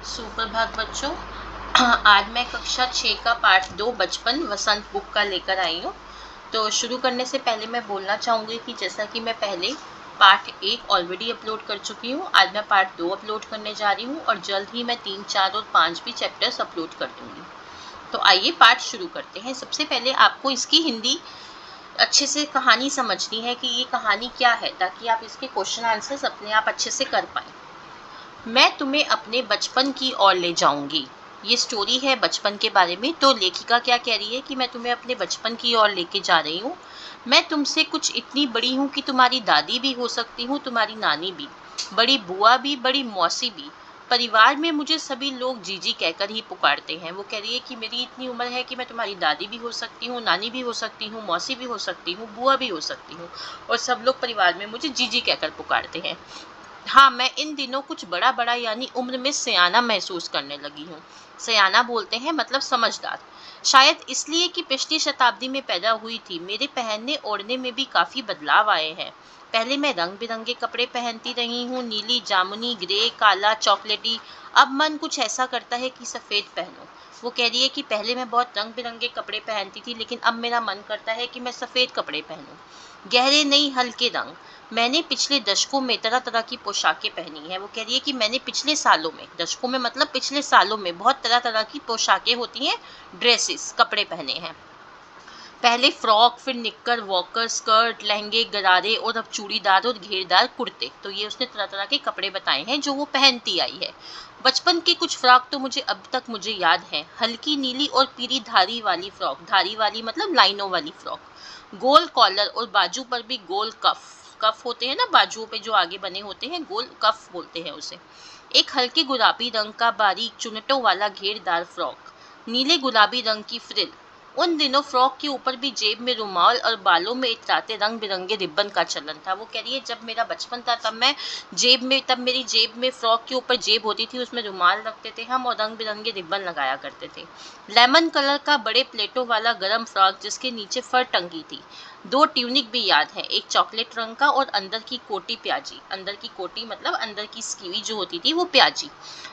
सुप्रभात बच्चों। आज मैं कक्षा 6 का पाठ 2 बचपन वसंत बुक का लेकर आई हूँ। तो शुरू करने से पहले मैं बोलना चाहूँगी कि जैसा कि मैं पहले पार्ट 1 ऑलरेडी अपलोड कर चुकी हूँ, आज मैं पार्ट 2 अपलोड करने जा रही हूँ और जल्द ही मैं 3, 4 और 5 भी चैप्टर्स अपलोड कर दूँगी। तो आइए पाठ शुरू करते हैं। सबसे पहले आपको इसकी हिंदी अच्छे से कहानी समझनी है कि ये कहानी क्या है, ताकि आप इसके क्वेश्चन आंसर्स अपने आप अच्छे से कर पाएँ। मैं तुम्हें अपने बचपन की ओर ले जाऊंगी। ये स्टोरी है बचपन के बारे में। तो लेखिका क्या कह रही है कि मैं तुम्हें अपने बचपन की ओर लेके जा रही हूँ। मैं तुमसे कुछ इतनी बड़ी हूँ कि तुम्हारी दादी भी हो सकती हूँ, तुम्हारी नानी भी, बड़ी बुआ भी, बड़ी मौसी भी। परिवार में मुझे सभी लोग जीजी कहकर ही पुकारते हैं। वो कह रही है कि मेरी इतनी उम्र है कि मैं तुम्हारी दादी भी हो सकती हूँ, नानी भी हो सकती हूँ, मौसी भी हो सकती हूँ, बुआ भी हो सकती हूँ, और सब लोग परिवार में मुझे जीजी कहकर पुकारते हैं। हाँ, मैं इन दिनों कुछ बड़ा बड़ा यानी उम्र में सयाना महसूस करने लगी हूँ। सयाना बोलते हैं मतलब समझदार। शायद इसलिए कि पिछली शताब्दी में पैदा हुई थी। मेरे पहनने ओढ़ने में भी काफी बदलाव आए हैं। पहले मैं रंग बिरंगे कपड़े पहनती रही हूँ, नीली, जामुनी, ग्रे, काला, चॉकलेटी। अब मन कुछ ऐसा करता है कि सफेद पहनो। वो कह रही है कि पहले मैं बहुत रंग बिरंगे कपड़े पहनती थी, लेकिन अब मेरा मन करता है कि मैं सफेद कपड़े पहनूं। गहरे नहीं, हल्के रंग। मैंने पिछले दशकों में तरह तरह की पोशाकें पहनी है। वो कह रही है कि मैंने पिछले सालों में, दशकों में मतलब पिछले सालों में, बहुत तरह तरह की पोशाकें होती हैं, ड्रेसेस, कपड़े पहने हैं। पहले फ्रॉक, फिर निक्कर, वॉकर, स्कर्ट, लहंगे, गरारे, और अब चूड़ीदार और घेरदार कुर्ते। तो ये उसने तरह तरह के कपड़े बताए हैं जो वो पहनती आई है। बचपन के कुछ फ्रॉक तो मुझे अब तक मुझे याद है। हल्की नीली और पीली धारी वाली फ्रॉक, धारी वाली मतलब लाइनों वाली फ्रॉक, गोल कॉलर और बाजू पर भी गोल कफ। कफ होते हैं ना बाजुओं पे जो आगे बने होते हैं, गोल कफ बोलते हैं उसे। एक हल्के गुलाबी रंग का बारीक चुनटों वाला घेरदार फ्रॉक, नीले गुलाबी रंग की फ्रिल। उन दिनों फ्रॉक के ऊपर भी जेब में रुमाल और बालों में इतराते रंग बिरंगे रिब्बन का चलन था। वो कह रही है जब मेरा बचपन था तब मेरी जेब में, फ्रॉक के ऊपर जेब होती थी, उसमें रुमाल रखते थे हम और रंग बिरंगे रिब्बन लगाया करते थे। लेमन कलर का बड़े प्लेटों वाला गरम फ्रॉक जिसके नीचे फर टंगी थी। 2 ट्यूनिक भी याद है, एक चॉकलेट रंग का और अंदर की कोटी प्याजी, अंदर की कोटी मतलब अंदर की स्कीवी जो होती थी वो प्याजी।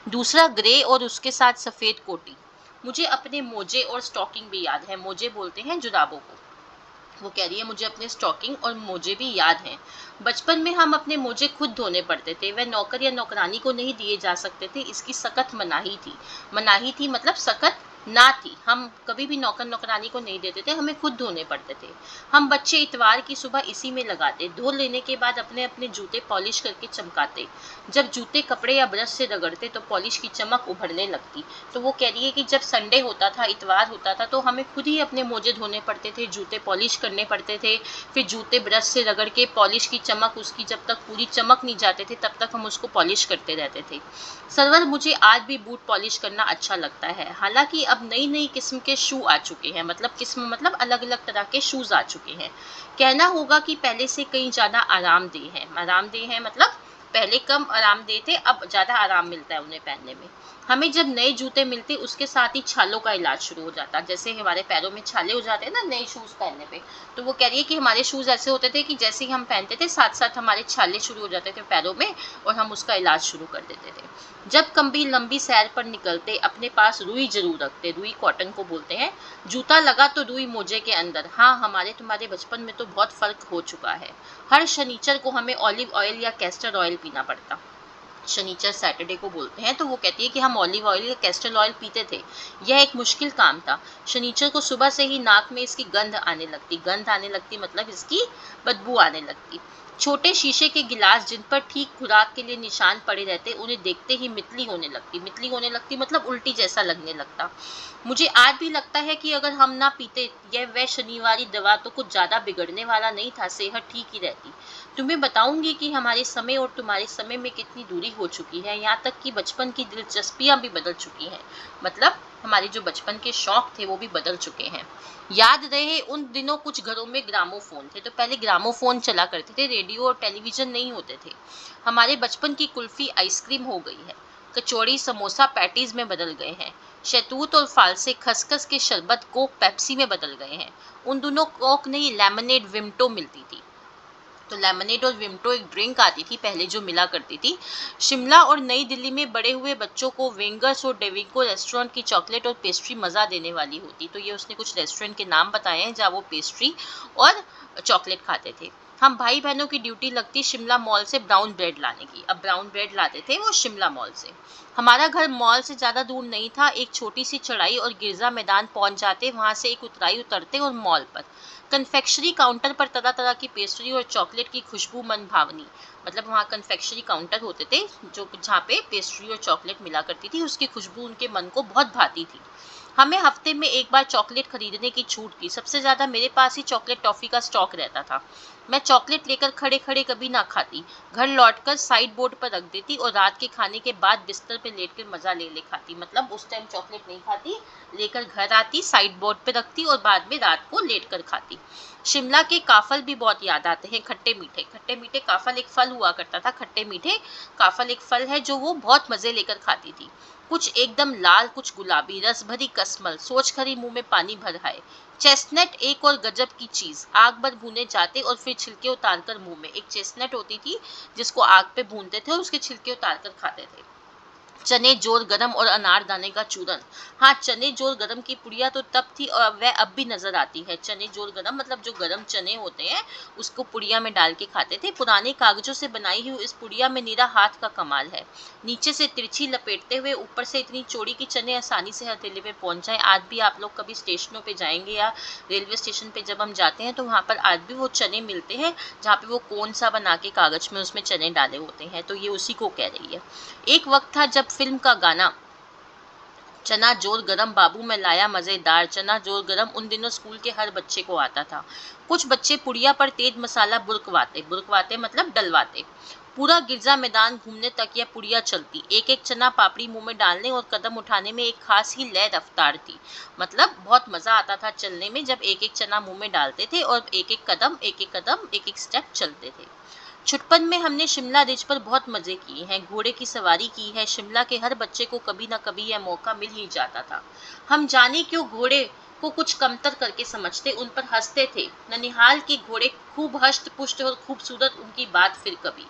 दूसरा ग्रे और उसके साथ सफेद कोटी। मुझे अपने मोजे और स्टॉकिंग भी याद है। मोजे बोलते हैं जुराबों को। वो कह रही है मुझे अपने स्टॉकिंग और मोजे भी याद हैं। बचपन में हम अपने मोजे खुद धोने पड़ते थे। वह नौकर या नौकरानी को नहीं दिए जा सकते थे, इसकी सख्त मनाही थी। मनाही थी मतलब सख्त ना थी। हम कभी भी नौकर नौकरानी को नहीं देते थे, हमें खुद धोने पड़ते थे। हम बच्चे इतवार की सुबह इसी में लगाते, धो लेने के बाद अपने अपने जूते पॉलिश करके चमकाते। जब जूते कपड़े या ब्रश से रगड़ते तो पॉलिश की चमक उभरने लगती। तो वो कह रही है कि जब संडे होता था, इतवार होता था, तो हमें खुद ही अपने मोजे धोने पड़ते थे, जूते पॉलिश करने पड़ते थे। फिर जूते ब्रश से रगड़ के पॉलिश की चमक, उसकी जब तक पूरी चमक नहीं जाते थे तब तक हम उसको पॉलिश करते रहते थे। सरवर मुझे आज भी बूट पॉलिश करना अच्छा लगता है। हालांकि अब नई नई किस्म के शू आ चुके हैं, मतलब किस्म मतलब अलग अलग तरह के शूज आ चुके हैं। कहना होगा कि पहले से कहीं ज्यादा आरामदेह है। आरामदेह है मतलब पहले कम आरामदेह थे, अब ज्यादा आराम मिलता है उन्हें पहनने में। हमें जब नए जूते मिलते उसके साथ ही छालों का इलाज शुरू हो जाता। जैसे हमारे पैरों में छाले हो जाते हैं ना नए शूज पहनने पे, तो वो कह रही है कि हमारे शूज ऐसे होते थे कि जैसे ही हम पहनते थे साथ साथ हमारे छाले शुरू हो जाते थे पैरों में, और हम उसका इलाज शुरू कर देते थे। जब कभी लंबी सैर पर निकलते अपने पास रुई जरूर रखते, रुई कॉटन को बोलते हैं। जूता लगा तो रुई मोजे के अंदर। हाँ, हमारे तुम्हारे बचपन में तो बहुत फर्क हो चुका है। हर शनिचर को हमें ऑलिव ऑयल या कैस्टर ऑयल पीना पड़ता। शनिचर सैटरडे को बोलते हैं। तो वो कहती है कि हम ऑलिव ऑयल या कैस्टर ऑयल पीते थे। यह एक मुश्किल काम था। शनिचर को सुबह से ही नाक में इसकी गंध आने लगती। गंध आने लगती मतलब इसकी बदबू आने लगती। छोटे शीशे के गिलास जिन पर ठीक खुराक के लिए निशान पड़े रहते, उन्हें देखते ही मितली होने लगती। मितली होने लगती मतलब उल्टी जैसा लगने लगता। मुझे आज भी लगता है कि अगर हम ना पीते यह वह शनिवारी दवा तो कुछ ज्यादा बिगड़ने वाला नहीं था, सेहत ठीक ही रहती। तुम्हें बताऊंगी कि हमारे समय और तुम्हारे समय में कितनी दूरी हो चुकी है, यहाँ तक कि बचपन की दिलचस्पियां भी बदल चुकी हैं। मतलब हमारे जो बचपन के शौक थे वो भी बदल चुके हैं। याद रहे उन दिनों कुछ घरों में ग्रामोफोन थे। तो पहले ग्रामोफोन चला करते थे, रेडियो और टेलीविजन नहीं होते थे। हमारे बचपन की कुल्फी आइसक्रीम हो गई है। कचौड़ी समोसा पैटीज में बदल गए हैं। शहतूत और फालसे खसखस के शरबत कोक पेप्सी में बदल गए हैं। उन दोनों कोक नहीं, लेमनेड विमटो मिलती थी। तो लेमनेड और विमटो एक ड्रिंक आती थी पहले जो मिला करती थी। शिमला और नई दिल्ली में बड़े हुए बच्चों को वेंगर्स और डेविको रेस्टोरेंट की चॉकलेट और पेस्ट्री मज़ा देने वाली होती। तो ये उसने कुछ रेस्टोरेंट के नाम बताए हैं जहाँ वो पेस्ट्री और चॉकलेट खाते थे। हम भाई बहनों की ड्यूटी लगती शिमला मॉल से ब्राउन ब्रेड लाने की। अब ब्राउन ब्रेड लाते थे वो शिमला मॉल से। हमारा घर मॉल से ज़्यादा दूर नहीं था, एक छोटी सी चढ़ाई और गिरजा मैदान पहुंच जाते, वहां से एक उतराई उतरते और मॉल पर कन्फेक्शनरी काउंटर पर तरह तरह की पेस्ट्री और चॉकलेट की खुशबू मन भावनी। मतलब वहाँ कन्फेक्शनरी काउंटर होते थे जो जहाँ पे पेस्ट्री और चॉकलेट मिला करती थी, उसकी खुशबू उनके मन को बहुत भाती थी। हमें हफ्ते में एक बार चॉकलेट खरीदने की छूट थी। सबसे ज़्यादा मेरे पास ही चॉकलेट टॉफ़ी का स्टॉक रहता था। मैं चॉकलेट लेकर खड़े खड़े कभी ना खाती, घर लौटकर साइड बोर्ड पर रख देती और रात के खाने के बाद बिस्तर पर लेटकर मज़ा ले ले खाती। मतलब उस टाइम चॉकलेट नहीं खाती, लेकर घर आती, साइड बोर्ड पे रखती और बाद में रात को लेट कर खाती। शिमला के काफल भी बहुत याद आते हैं, खट्टे मीठे। खट्टे मीठे काफल एक फल हुआ करता था, खट्टे मीठे काफल एक फल है जो वो बहुत मजे लेकर खाती थी। कुछ एकदम लाल, कुछ गुलाबी, रस भरी कसमल, सोच कर ही मुंह में पानी भर आए। चेस्टनट एक और गजब की चीज, आग पर भूने जाते और फिर छिलके उतार कर मुंह में। एक चेस्टनट होती थी जिसको आग पे भूनते थे और उसके छिलके उतार कर खाते थे। चने जोर गरम और अनारदाने का चूरन। हाँ, चने जोर गरम की पुड़िया तो तब थी और वह अब भी नजर आती है। चने जोर गरम मतलब जो गरम चने होते हैं उसको पुड़िया में डाल के खाते थे। पुराने कागजों से बनाई हुई इस पुड़िया में निरा हाथ का कमाल है। नीचे से तिरछी लपेटते हुए ऊपर से इतनी चौड़ी की चने आसानी से हथेली पे पहुंच जाए। आज भी आप लोग कभी स्टेशनों पे जाएंगे या रेलवे स्टेशन पे जब हम जाते हैं तो वहाँ पर आज भी वो चने मिलते हैं जहाँ पे वो कोन सा बना के कागज में उसमें चने डाले होते हैं। तो ये उसी को कह रही है। एक वक्त था जब फिल्म का गाना चना जोर गरम बाबू में लाया मजेदार, चना जोर गरम उन दिनों स्कूल के हर बच्चे को आता था। कुछ बच्चे पुड़िया पर तेज मसाला बुरकवाते, बुरकवाते मतलब डलवाते। पूरा गिरजा मैदान घूमने तक यह पुड़िया चलती। एक एक चना पापड़ी मुंह में डालने और कदम उठाने में एक खास ही लय रफ्तार थी। मतलब बहुत मजा आता था चलने में जब एक एक चना मुंह में डालते थे और एक एक कदम एक एक कदम एक एक स्टेप चलते थे। छुटपन में हमने शिमला रिज पर बहुत मजे किए हैं, घोड़े की सवारी की है। शिमला के हर बच्चे को कभी ना कभी यह मौका मिल ही जाता था। हम जाने क्यों घोड़े को कुछ कमतर करके समझते, उन पर हंसते थे। ननिहाल के घोड़े खूब हष्ट पुष्ट और खूबसूरत, उनकी बात फिर कभी।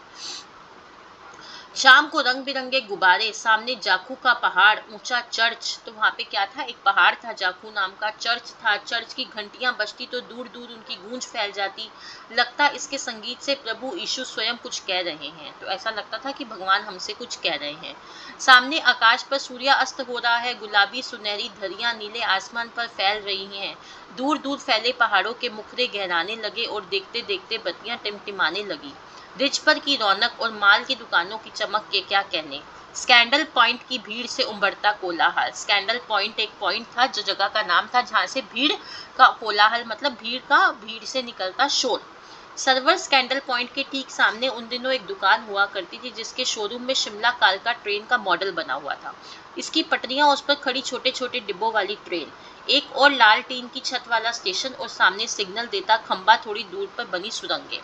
शाम को रंग बिरंगे गुब्बारे, सामने जाखू का पहाड़, ऊंचा चर्च। तो वहां पे क्या था, एक पहाड़ था, जाखू नाम का, चर्च था। चर्च की घंटियां बजती तो दूर दूर उनकी गूंज फैल जाती। लगता इसके संगीत से प्रभु यीशु स्वयं कुछ कह रहे हैं। तो ऐसा लगता था कि भगवान हमसे कुछ कह रहे हैं। सामने आकाश पर सूर्यास्त हो रहा है, गुलाबी सुनहरी धरियां नीले आसमान पर फैल रही हैं। दूर दूर फैले पहाड़ों के मुखरे गहराने लगे और देखते देखते बत्तियां टिमटिमाने लगी। रिज पर की रौनक और माल की दुकानों की चमक के क्या कहने। स्कैंडल पॉइंट की भीड़ से उमड़ता कोलाहल। स्कैंडल पॉइंट एक पॉइंट था जो जगह का नाम था जहाँ से भीड़ का कोलाहल मतलब भीड़ से निकलता शोर। सर्वर स्कैंडल पॉइंट के ठीक सामने उन दिनों एक दुकान हुआ करती थी जिसके शोरूम में शिमला कालका ट्रेन का मॉडल बना हुआ था। इसकी पटरियां, उस पर खड़ी छोटे छोटे डिब्बों वाली ट्रेन, एक और लाल टीन की छत वाला स्टेशन और सामने सिग्नल देता खंबा, थोड़ी दूर पर बनी सुरंगें।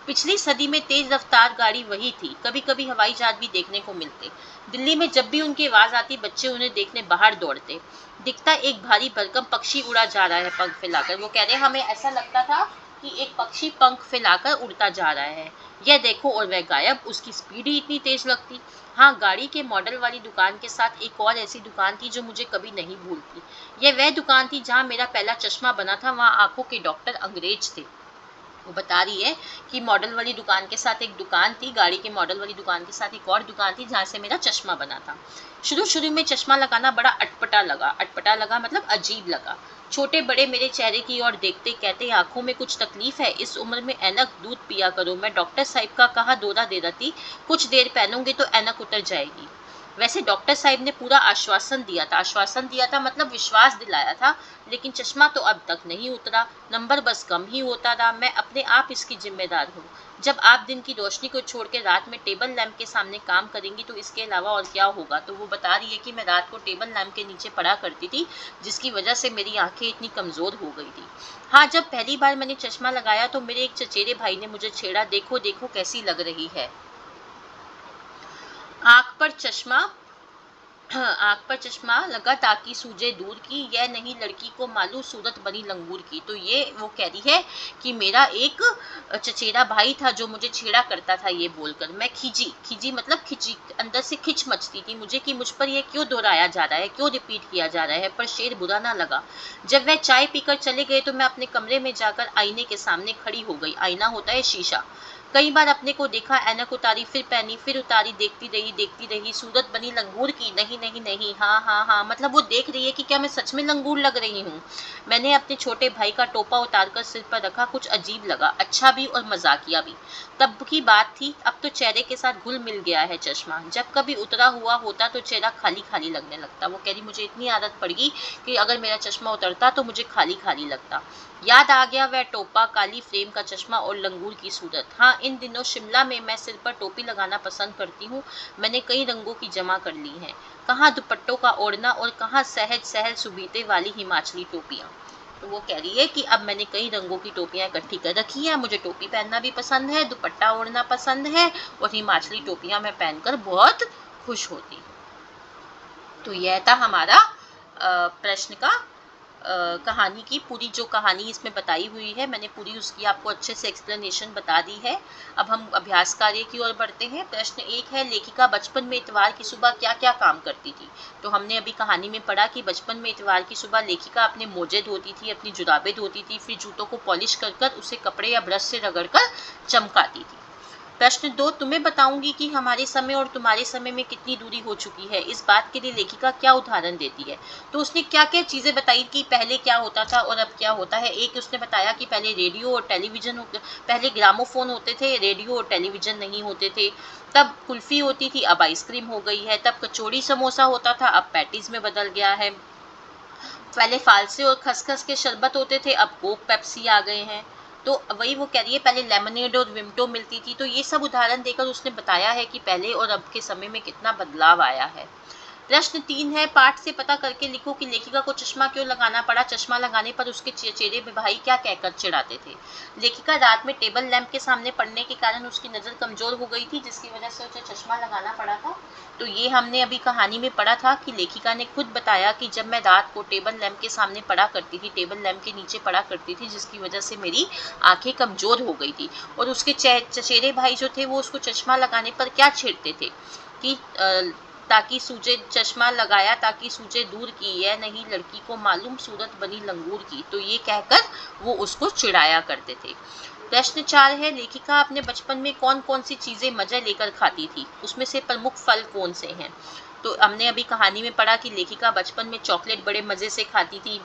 पिछली सदी में तेज रफ्तार गाड़ी वही थी। कभी कभी हवाई जहाज भी देखने को मिलते। दिल्ली में जब भी उनकी आवाज आती बच्चे उन्हें देखने बाहर दौड़ते। दिखता एक भारी भरकम पक्षी उड़ा जा रहा है पंख फैलाकर। वो कह रहे हमें ऐसा लगता था कि एक पक्षी पंख फैलाकर उड़ता जा रहा है। यह देखो और वह गायब। उसकी स्पीड ही इतनी तेज लगती। हाँ, गाड़ी के मॉडल वाली दुकान के साथ एक और ऐसी दुकान थी जो मुझे कभी नहीं भूलती। यह वह दुकान थी जहाँ मेरा पहला चश्मा बना था। वहाँ आंखों के डॉक्टर अंग्रेज थे। वो बता रही है कि मॉडल वाली दुकान के साथ एक दुकान थी, गाड़ी के मॉडल वाली दुकान के साथ एक और दुकान थी जहाँ से मेरा चश्मा बना था। शुरू शुरू में चश्मा लगाना बड़ा अटपटा लगा मतलब अजीब लगा। छोटे बड़े मेरे चेहरे की ओर देखते, कहते आंखों में कुछ तकलीफ है, इस उम्र में ऐनक दूध पिया करो। मैं डॉक्टर साहब का कहा दौरा दे रही, कुछ देर पहनूंगी तो ऐनक उतर जाएगी। वैसे डॉक्टर साहब ने पूरा आश्वासन दिया था मतलब विश्वास दिलाया था, लेकिन चश्मा तो अब तक नहीं उतरा, नंबर बस कम ही होता रहा। मैं अपने आप इसकी जिम्मेदार हूँ। जब आप दिन की रोशनी को छोड़ के रात में टेबल लैंप के सामने काम करेंगी तो इसके अलावा और क्या होगा। तो वो बता रही है कि मैं रात को टेबल लैंप के नीचे पढ़ा करती थी जिसकी वजह से मेरी आंखें इतनी कमजोर हो गई थी। हाँ, जब पहली बार मैंने चश्मा लगाया तो मेरे एक चचेरे भाई ने मुझे छेड़ा, देखो देखो कैसी लग रही है। आंख पर चश्मा आँख पर चश्मा लगा ताकि सूझे दूर की, यह नहीं लड़की को मालूम सूरत बनी लंगूर की। तो ये वो कह रही है कि मेरा एक चचेरा भाई था जो मुझे छेड़ा करता था ये बोलकर। मैं खींची खींची मतलब खिंची, अंदर से खिंच मचती थी मुझे कि मुझ पर ये क्यों दोहराया जा रहा है, क्यों रिपीट किया जा रहा है, पर शेर बुरा ना लगा। जब वह चाय पीकर चले गए तो मैं अपने कमरे में जाकर आईने के सामने खड़ी हो गई। आईना होता है शीशा। कई बार अपने को देखा, ऐनक उतारी, फिर पहनी, फिर उतारी, देखती रही, सूरत बनी लंगूर की। नहीं नहीं नहीं, हाँ हाँ हाँ, मतलब वो देख रही है कि क्या मैं सच में लंगूर लग रही हूँ। मैंने अपने छोटे भाई का टोपा उतारकर सिर पर रखा, कुछ अजीब लगा, अच्छा भी और मजाकिया भी। तब की बात थी, अब तो चेहरे के साथ घुल मिल गया है चश्मा। जब कभी उतरा हुआ होता तो चेहरा खाली खाली लगने लगता। वो कह रही मुझे इतनी आदत पड़ गई कि अगर मेरा चश्मा उतरता तो मुझे खाली खाली लगता। याद आ गया वह टोपा, काली फ्रेम का चश्मा और लंगूर की सूरत। हाँ, इन दिनों शिमला में मैं सिर पर टोपी लगाना पसंद करती हूँ। मैंने कई रंगों की जमा कर ली हैं, कहाँ दुपट्टों का ओढ़ना और कहाँ सहज सहल सुबीते वाली हिमाचली टोपियाँ। तो वो कह रही है कि अब मैंने कई रंगों की टोपियाँ इकट्ठी कर रखी हैं, मुझे टोपी पहनना भी पसंद है, दुपट्टा ओढ़ना पसंद है और हिमाचली टोपियाँ मैं पहनकर बहुत खुश होती हूँ। तो यह था हमारा प्रश्न का कहानी की पूरी जो कहानी इसमें बताई हुई है, मैंने पूरी उसकी आपको अच्छे से एक्सप्लेनेशन बता दी है। अब हम अभ्यास कार्य की ओर बढ़ते हैं। प्रश्न 1 है, लेखिका बचपन में इतवार की सुबह क्या क्या काम करती थी। तो हमने अभी कहानी में पढ़ा कि बचपन में इतवार की सुबह लेखिका अपने मोजे धोती थी, अपनी जुराबें धोती थी, फिर जूतों को पॉलिश कर कर उसे कपड़े या ब्रश से रगड़कर चमकाती थी। प्रश्न 2, तुम्हें बताऊंगी कि हमारे समय और तुम्हारे समय में कितनी दूरी हो चुकी है। इस बात के लिए लेखिका क्या उदाहरण देती है। तो उसने क्या क्या चीजें बताई कि पहले क्या होता था और अब क्या होता है। एक उसने बताया कि पहले रेडियो और टेलीविजन पहले ग्रामोफोन होते थे, रेडियो और टेलीविजन नहीं होते थे। तब कुल्फी होती थी, अब आइसक्रीम हो गई है। तब कचौड़ी समोसा होता था, अब पैटीज में बदल गया है। पहले फालसे और खसखस के शरबत होते थे, अब कोक पेप्सी आ गए हैं। तो वही वो कह रही है, पहले लेमनेड और विमटो मिलती थी। तो ये सब उदाहरण देकर उसने बताया है कि पहले और अब के समय में कितना बदलाव आया है। प्रश्न 3 है, पाठ से पता करके लिखो कि लेखिका को चश्मा क्यों लगाना पड़ा। चश्मा लगाने पर उसके चेहरे पे भाई क्या कहकर चिढ़ाते थे। लेखिका रात में टेबल लैंप के सामने पढ़ने के कारण उसकी नज़र कमजोर हो गई थी, जिसकी वजह से उसे चश्मा लगाना पड़ा था। तो ये हमने अभी कहानी में पढ़ा था कि लेखिका ने खुद बताया कि जब मैं रात को टेबल लैंप के सामने पढ़ा करती थी, टेबल लैंप के नीचे पढ़ा करती थी, जिसकी वजह से मेरी आंखें कमजोर हो गई थी। और उसके चचेरे भाई जो थे वो उसको चश्मा लगाने पर क्या छेड़ते थे कि ताकि सूझे, चश्मा लगाया ताकि सूझे दूर की, यह नहीं लड़की को मालूम सूरत बनी लंगूर की। तो ये कहकर वो उसको चिढ़ाया करते थे। प्रश्न 4 है, लेखिका अपने बचपन में कौन कौन सी चीजें मजा लेकर खाती थी, उसमें से प्रमुख फल कौन से हैं। तो हमने अभी कहानी में पढ़ा कि लेखिका बचपन में चॉकलेट बड़े मजे से खाती थी।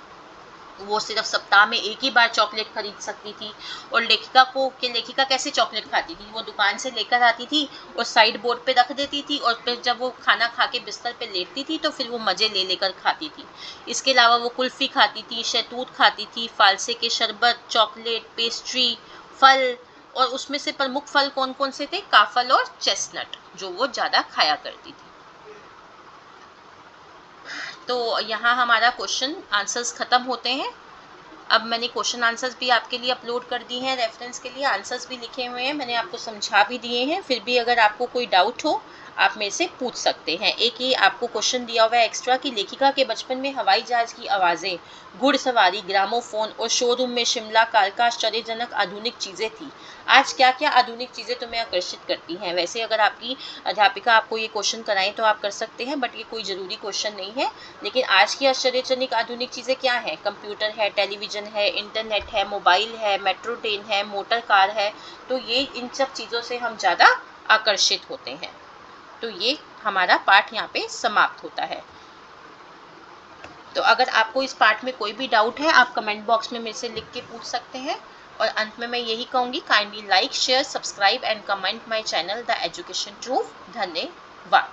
वो सिर्फ सप्ताह में एक ही बार चॉकलेट खरीद सकती थी। और लेखिका कैसे चॉकलेट खाती थी, वो दुकान से लेकर आती थी और साइड बोर्ड पे रख देती थी, और फिर जब वो खाना खा के बिस्तर पे लेटती थी तो फिर वो मजे ले लेकर खाती थी। इसके अलावा वो कुल्फी खाती थी, शहतूत खाती थी, फालसे के शरबत, चॉकलेट, पेस्ट्री, फल। और उसमें से प्रमुख फल कौन कौन से थे, काफल और चेस्टनट, जो वो ज्यादा खाया करती थी। तो यहाँ हमारा क्वेश्चन आंसर्स खत्म होते हैं। अब मैंने क्वेश्चन आंसर्स भी आपके लिए अपलोड कर दी हैं, रेफरेंस के लिए आंसर्स भी लिखे हुए हैं, मैंने आपको समझा भी दिए हैं। फिर भी अगर आपको कोई डाउट हो आप मेरे से पूछ सकते हैं। एक ये आपको क्वेश्चन दिया हुआ है एक्स्ट्रा कि लेखिका के बचपन में हवाई जहाज की आवाज़ें, घुड़सवारी, ग्रामोफोन और शोरूम में शिमला कार का आश्चर्यजनक आधुनिक चीज़ें थी। आज क्या क्या आधुनिक चीज़ें तुम्हें आकर्षित करती हैं। वैसे अगर आपकी अध्यापिका आपको ये क्वेश्चन कराएं तो आप कर सकते हैं, बट ये कोई ज़रूरी क्वेश्चन नहीं है। लेकिन आज की आश्चर्यजनक आधुनिक चीज़ें क्या हैं, कंप्यूटर है, टेलीविज़न है, इंटरनेट है, मोबाइल है, मेट्रो ट्रेन है, मोटर कार है। तो ये इन सब चीज़ों से हम ज़्यादा आकर्षित होते हैं। तो ये हमारा पाठ यहाँ पे समाप्त होता है। तो अगर आपको इस पाठ में कोई भी डाउट है आप कमेंट बॉक्स में मेरे से लिख के पूछ सकते हैं। और अंत में मैं यही कहूँगी, kindly like, share, subscribe and comment my channel the education truth. धन्यवाद।